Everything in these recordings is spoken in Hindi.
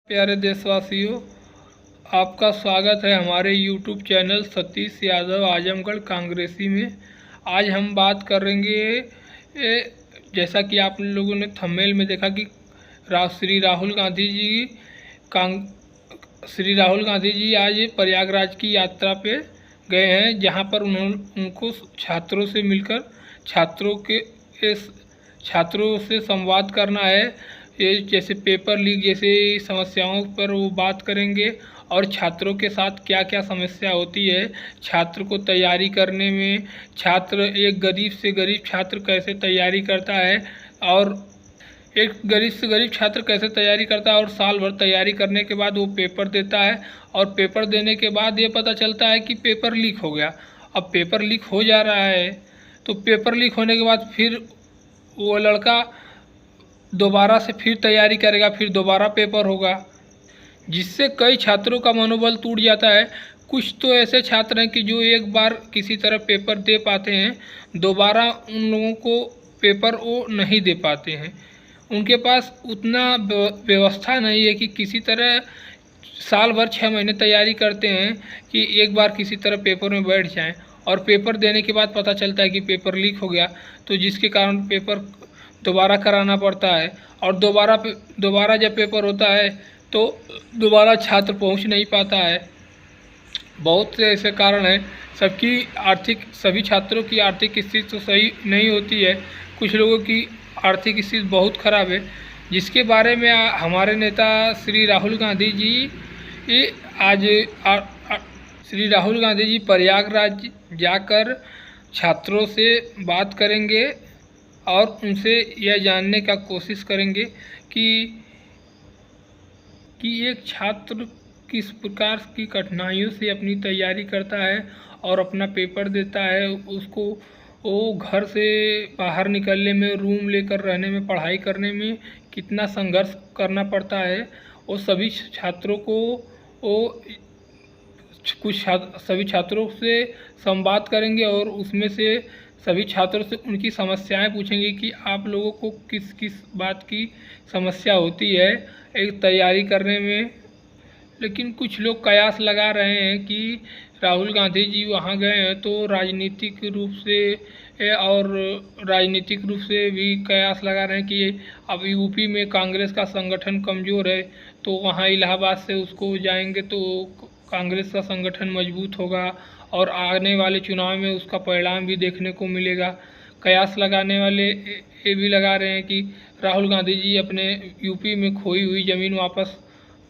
प्यारे देशवासियों, आपका स्वागत है हमारे YouTube चैनल सतीश यादव आजमगढ़ कांग्रेसी में। आज हम बात करेंगे जैसा कि आप लोगों ने थंबनेल में देखा कि श्री राहुल गांधी जी आज प्रयागराज की यात्रा पे गए हैं, जहां पर उनको छात्रों से मिलकर छात्रों से संवाद करना है। ये जैसे पेपर लीक जैसे समस्याओं पर वो बात करेंगे और छात्रों के साथ क्या क्या समस्या होती है, छात्र को तैयारी करने में, एक गरीब से गरीब छात्र कैसे तैयारी करता है और और साल भर तैयारी करने के बाद वो पेपर देता है और पेपर देने के बाद ये पता चलता है कि पेपर लीक हो गया। अब पेपर लीक हो जा रहा है तो पेपर लीक होने के बाद फिर वो लड़का दोबारा से फिर तैयारी करेगा, फिर दोबारा पेपर होगा, जिससे कई छात्रों का मनोबल टूट जाता है। कुछ तो ऐसे छात्र हैं कि जो एक बार किसी तरह पेपर दे पाते हैं, दोबारा उन लोगों को पेपर वो नहीं दे पाते हैं। उनके पास उतना व्यवस्था नहीं है कि किसी तरह साल भर 6 महीने तैयारी करते हैं कि एक बार किसी तरह पेपर में बैठ जाएं और पेपर देने के बाद पता चलता है कि पेपर लीक हो गया, तो जिसके कारण पेपर दोबारा कराना पड़ता है। और दोबारा जब पेपर होता है तो दोबारा छात्र पहुंच नहीं पाता है। बहुत से ऐसे कारण हैं। सभी छात्रों की आर्थिक स्थिति तो सही नहीं होती है। कुछ लोगों की आर्थिक स्थिति बहुत खराब है, जिसके बारे में हमारे नेता श्री राहुल गांधी जी प्रयागराज जाकर छात्रों से बात करेंगे और उनसे यह जानने का कोशिश करेंगे कि एक छात्र किस प्रकार की कठिनाइयों से अपनी तैयारी करता है और अपना पेपर देता है। उसको वो घर से बाहर निकलने में, रूम लेकर रहने में, पढ़ाई करने में कितना संघर्ष करना पड़ता है। वो सभी छात्रों से संवाद करेंगे और उसमें से सभी छात्रों से उनकी समस्याएं पूछेंगे कि आप लोगों को किस किस बात की समस्या होती है एक तैयारी करने में। लेकिन कुछ लोग कयास लगा रहे हैं कि राहुल गांधी जी वहां गए हैं तो राजनीतिक रूप से भी कयास लगा रहे हैं कि अब यूपी में कांग्रेस का संगठन कमज़ोर है, तो वहां इलाहाबाद से उसको जाएंगे तो कांग्रेस का संगठन मजबूत होगा और आने वाले चुनाव में उसका परिणाम भी देखने को मिलेगा। कयास लगाने वाले ये भी लगा रहे हैं कि राहुल गांधी जी अपने यूपी में खोई हुई ज़मीन वापस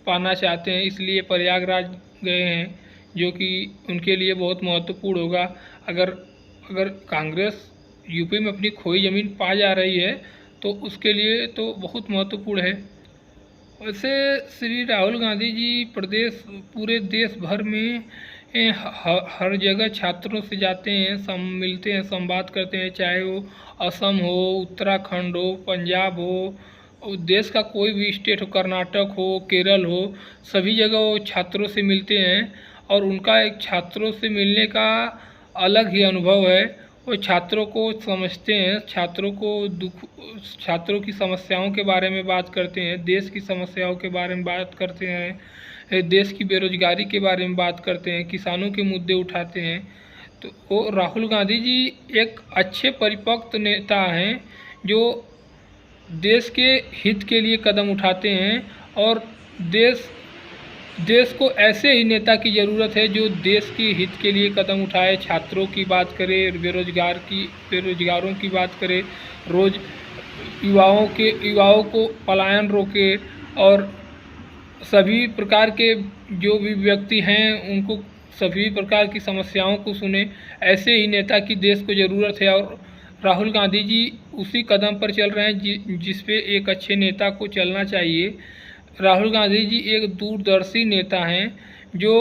पाना चाहते हैं, इसलिए प्रयागराज गए हैं, जो कि उनके लिए बहुत महत्वपूर्ण होगा। अगर कांग्रेस यूपी में अपनी खोई ज़मीन पा जा रही है तो उसके लिए तो बहुत महत्वपूर्ण है। वैसे श्री राहुल गांधी जी पूरे देश भर में हर जगह छात्रों से जाते हैं, मिलते हैं, संवाद करते हैं, चाहे वो असम हो, उत्तराखंड हो, पंजाब हो, देश का कोई भी स्टेट हो, कर्नाटक हो, केरल हो, सभी जगह वो छात्रों से मिलते हैं और उनका एक छात्रों से मिलने का अलग ही अनुभव है। वो छात्रों को समझते हैं, छात्रों की समस्याओं के बारे में बात करते हैं, देश की समस्याओं के बारे में बात करते हैं, देश की बेरोजगारी के बारे में बात करते हैं, किसानों के मुद्दे उठाते हैं। तो वो राहुल गांधी जी एक अच्छे परिपक्व नेता हैं जो देश के हित के लिए कदम उठाते हैं और देश को ऐसे ही नेता की ज़रूरत है जो देश के हित के लिए कदम उठाए। छात्रों की बात करें, बेरोजगारों की बात करें, युवाओं को पलायन रोके और सभी प्रकार के जो भी व्यक्ति हैं उनको सभी प्रकार की समस्याओं को सुने। ऐसे ही नेता की देश को ज़रूरत है और राहुल गांधी जी उसी कदम पर चल रहे हैं जिस पे एक अच्छे नेता को चलना चाहिए। राहुल गांधी जी एक दूरदर्शी नेता हैं जो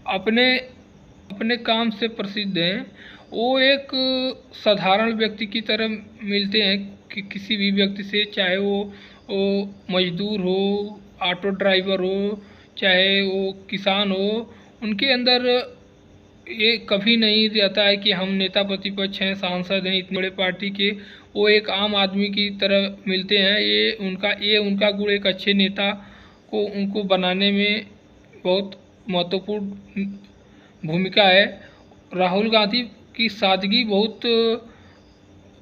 अपने काम से प्रसिद्ध हैं। वो एक साधारण व्यक्ति की तरह मिलते हैं कि किसी भी व्यक्ति से, चाहे वो मजदूर हो, ऑटो ड्राइवर हो, चाहे वो किसान हो, उनके अंदर ये कभी नहीं रहता है कि हम नेता प्रतिपक्ष हैं, सांसद हैं इतने बड़े पार्टी के। वो एक आम आदमी की तरह मिलते हैं। ये उनका गुण एक अच्छे नेता को उनको बनाने में बहुत महत्वपूर्ण भूमिका है। राहुल गांधी की सादगी बहुत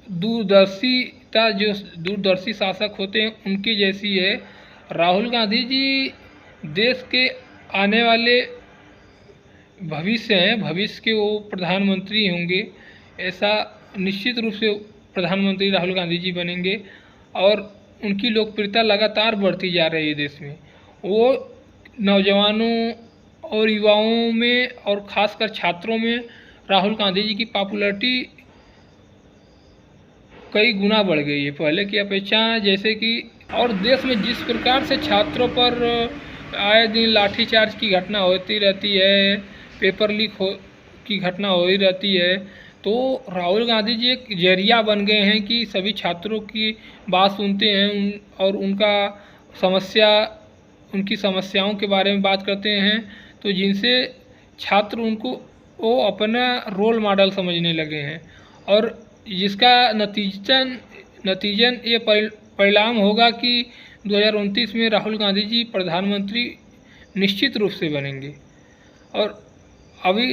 दूरदर्शी शासक होते हैं उनकी जैसी है। राहुल गांधी जी देश के आने वाले भविष्य हैं, भविष्य के वो प्रधानमंत्री होंगे, ऐसा निश्चित रूप से प्रधानमंत्री राहुल गांधी जी बनेंगे। और उनकी लोकप्रियता लगातार बढ़ती जा रही है देश में। वो नौजवानों और युवाओं में और ख़ासकर छात्रों में राहुल गांधी जी की पॉपुलैरिटी कई गुना बढ़ गई है पहले की अपेक्षा। जैसे कि और देश में जिस प्रकार से छात्रों पर आए दिन लाठीचार्ज की घटना होती रहती है, पेपर लीक की घटना हो ही रहती है, तो राहुल गांधी जी एक जरिया बन गए हैं कि सभी छात्रों की बात सुनते हैं और उनकी समस्याओं के बारे में बात करते हैं, तो जिनसे छात्र उनको वो अपना रोल मॉडल समझने लगे हैं। और जिसका नतीजन ये परिणाम होगा कि 2029 में राहुल गांधी जी प्रधानमंत्री निश्चित रूप से बनेंगे। और अभी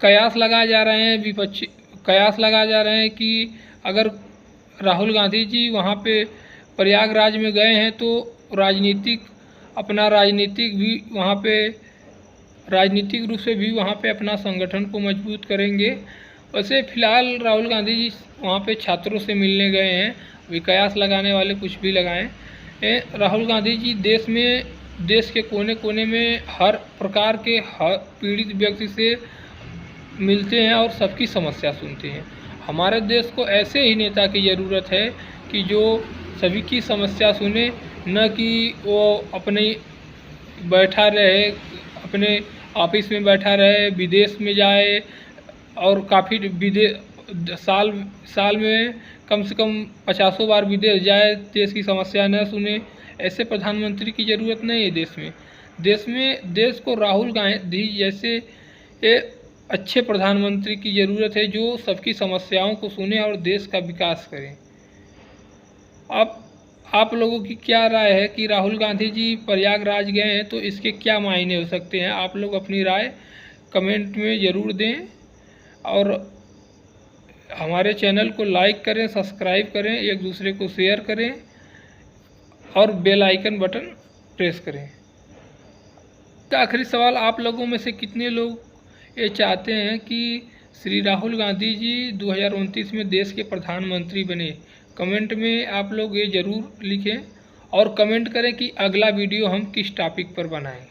कयास लगाए जा रहे हैं कि अगर राहुल गांधी जी वहाँ पे प्रयागराज में गए हैं तो राजनीतिक रूप से भी वहाँ पे अपना संगठन को मजबूत करेंगे। वैसे फ़िलहाल राहुल गांधी जी वहाँ पे छात्रों से मिलने गए हैं, अभी कयास लगाने वाले कुछ भी लगाएं। राहुल गांधी जी देश के कोने कोने में हर प्रकार के हर पीड़ित व्यक्ति से मिलते हैं और सबकी समस्या सुनते हैं। हमारे देश को ऐसे ही नेता की ज़रूरत है कि जो सभी की समस्या सुने, न कि वो अपने ऑफिस में बैठा रहे, विदेश में जाए और साल में कम से कम 50 बार विदेश जाए, देश की समस्या न सुने। ऐसे प्रधानमंत्री की ज़रूरत नहीं है देश को राहुल गांधी जैसे अच्छे प्रधानमंत्री की ज़रूरत है जो सबकी समस्याओं को सुने और देश का विकास करें। अब आप लोगों की क्या राय है कि राहुल गांधी जी प्रयागराज गए हैं तो इसके क्या मायने हो सकते हैं? आप लोग अपनी राय कमेंट में ज़रूर दें और हमारे चैनल को लाइक करें, सब्सक्राइब करें, एक दूसरे को शेयर करें और बेल आइकन बटन प्रेस करें। आखिरी सवाल, आप लोगों में से कितने लोग ये चाहते हैं कि श्री राहुल गांधी जी 2029 में देश के प्रधानमंत्री बने? कमेंट में आप लोग ये ज़रूर लिखें और कमेंट करें कि अगला वीडियो हम किस टॉपिक पर बनाएं।